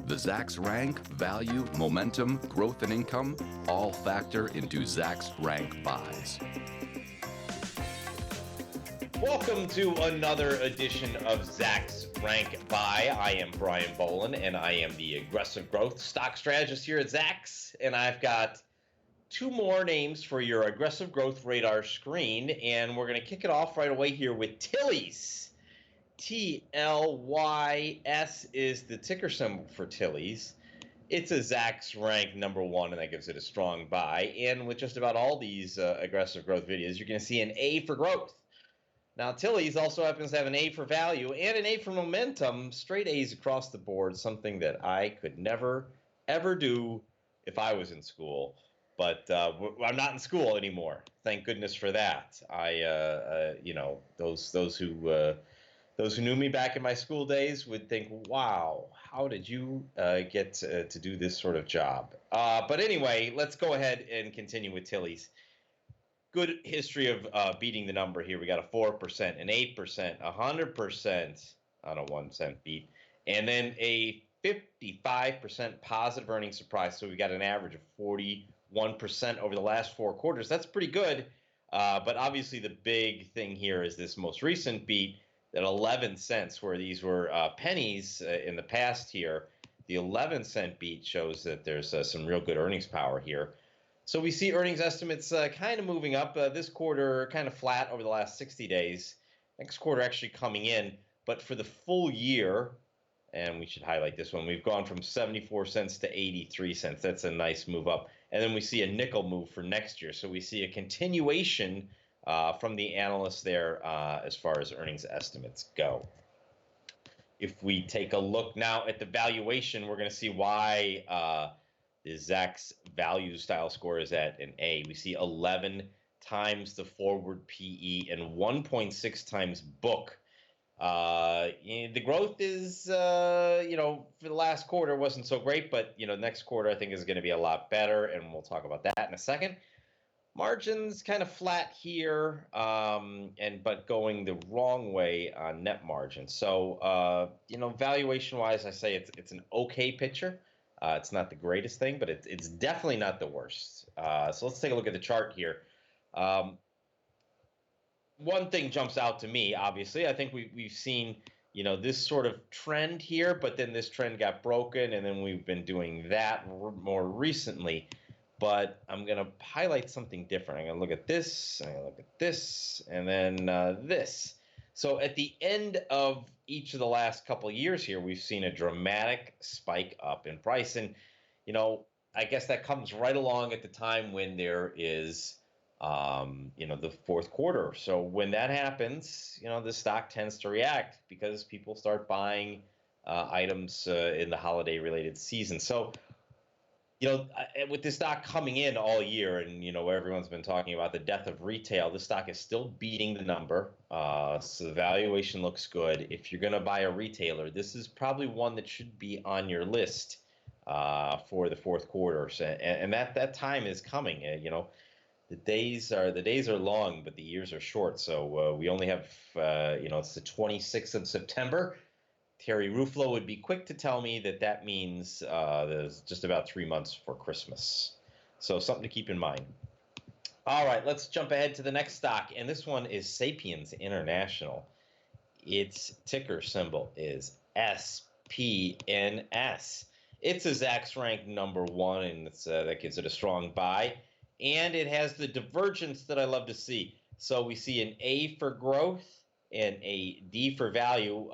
The Zacks rank, value, momentum, growth, and income all factor into Zacks rank buys. Welcome to another edition of Zacks Rank Buy. I am Brian Bolin, and I am the aggressive growth stock strategist here at Zacks. And I've got two more names for your aggressive growth radar screen, and we're going to kick it off right away here with TLYS. TLYS is the ticker symbol for TLYS. It's a Zacks rank number one, and that gives it a strong buy. And with just about all these aggressive growth videos, you're going to see an A for growth. Now, TLYS also happens to have an A for value and an A for momentum, straight A's across the board, something that I could never, ever do if I was in school. But I'm not in school anymore. Thank goodness for that. Those who knew me back in my school days would think, wow, how did you get to do this sort of job? But anyway, let's go ahead and continue with TLYS. Good history of beating the number here. We got a 4%, an 8%, 100% on a 1 cent beat, and then a 55% positive earnings surprise. So we got an average of 41% over the last 4 quarters. That's pretty good. But obviously the big thing here is this most recent beat at 11 cents, where these were pennies in the past here. The 11-cent beat shows that there's some real good earnings power here. So we see earnings estimates kind of moving up. This quarter kind of flat over the last 60 days. Next quarter actually coming in. But for the full year, and we should highlight this one, we've gone from 74 cents to 83 cents. That's a nice move up. And then we see a nickel move for next year. So we see a continuation from the analysts there as far as earnings estimates go. If we take a look now at the valuation, we're going to see why the Zacks value style score is at an A. We see 11 times the forward PE and 1.6 times book. The growth is, for the last quarter wasn't so great, but, next quarter I think is going to be a lot better, and we'll talk about that in a second. Margins kind of flat here, but going the wrong way on net margin. So, valuation-wise, I say it's an okay picture. It's not the greatest thing, but it's definitely not the worst. So let's take a look at the chart here. One thing jumps out to me, obviously. I think we've seen, this sort of trend here, but then this trend got broken, and then we've been doing that more recently. But I'm going to highlight something different. I'm going to look at this, I'm going to look at this, and then this. So at the end of each of the last couple of years here, we've seen a dramatic spike up in price. And, I guess that comes right along at the time when there is, the fourth quarter. So when that happens, the stock tends to react because people start buying items in the holiday-related season. So, with this stock coming in all year, and everyone's been talking about the death of retail, the stock is still beating the number. So the valuation looks good. If you're going to buy a retailer, this is probably one that should be on your list for the fourth quarter. And that time is coming. The days are long, but the years are short. So we only have it's the 26th of September. Terry Ruffalo would be quick to tell me that means there's just about 3 months for Christmas. So something to keep in mind. All right, let's jump ahead to the next stock, and this one is Sapiens International. Its ticker symbol is SPNS. It's a Zacks rank number one, and that gives it a strong buy. And it has the divergence that I love to see. So we see an A for growth and a D for value.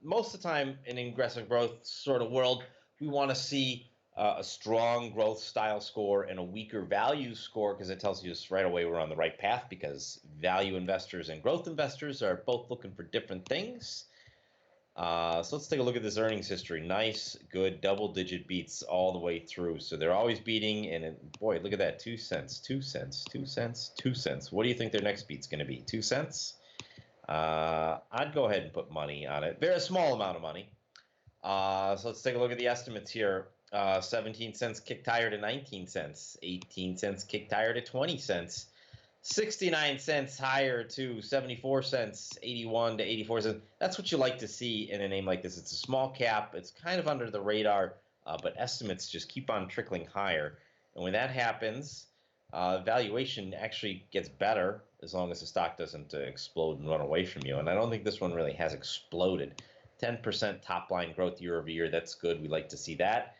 Most of the time in an aggressive growth sort of world, we want to see a strong growth style score and a weaker value score, because it tells you just right away we're on the right path, because value investors and growth investors are both looking for different things. So let's take a look at this earnings history. Nice, good double-digit beats all the way through. So they're always beating, and boy, look at that, 2 cents, 2 cents, 2 cents, 2 cents. What do you think their next beat's going to be? 2 cents? I'd go ahead and put money on it. Very small amount of money. So let's take a look at the estimates here. 17 cents kicked higher to 19 cents. 18 cents kicked higher to 20 cents. 69 cents higher to 74 cents, 81 to 84 cents. That's what you like to see in a name like this. It's a small cap. It's kind of under the radar, but estimates just keep on trickling higher. And when that happens, valuation actually gets better as long as the stock doesn't explode and run away from you. And I don't think this one really has exploded. 10% top line growth year over year. That's good. We like to see that.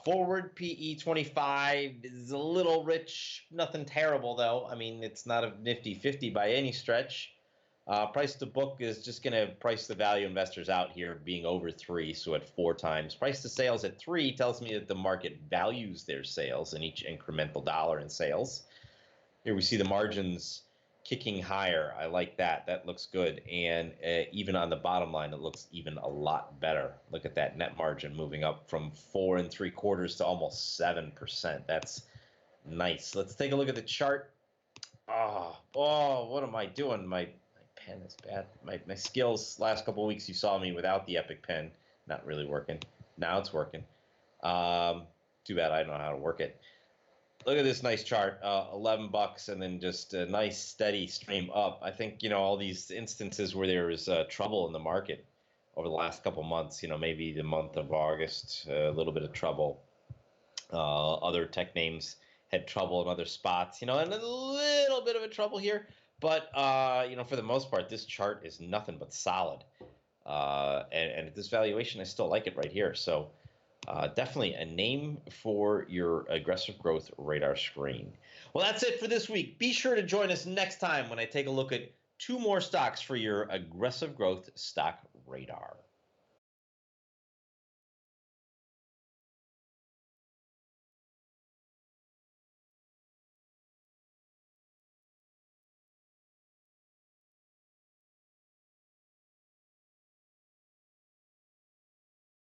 Forward PE 25 is a little rich. Nothing terrible, though. I mean, it's not a nifty 50 by any stretch. Price to book is just going to price the value investors out here being over 3, so at 4 times. Price to sales at 3 tells me that the market values their sales and each incremental dollar in sales. Here we see the margins kicking higher. I like that. That looks good. And even on the bottom line, it looks even a lot better. Look at that net margin moving up from 4 3/4 to almost 7%. That's nice. Let's take a look at the chart. Oh, what am I doing? My pen is bad. My skills last couple of weeks, you saw me without the Epic pen. Not really working. Now it's working. Too bad I don't know how to work it. Look at this nice chart, $11, and then just a nice steady stream up. I think, all these instances where there is trouble in the market over the last couple months, maybe the month of August, a little bit of trouble. Other tech names had trouble in other spots, and a little bit of a trouble here. But, for the most part, this chart is nothing but solid. And at this valuation, I still like it right here. So definitely a name for your aggressive growth radar screen. Well, that's it for this week. Be sure to join us next time when I take a look at 2 more stocks for your aggressive growth stock radar.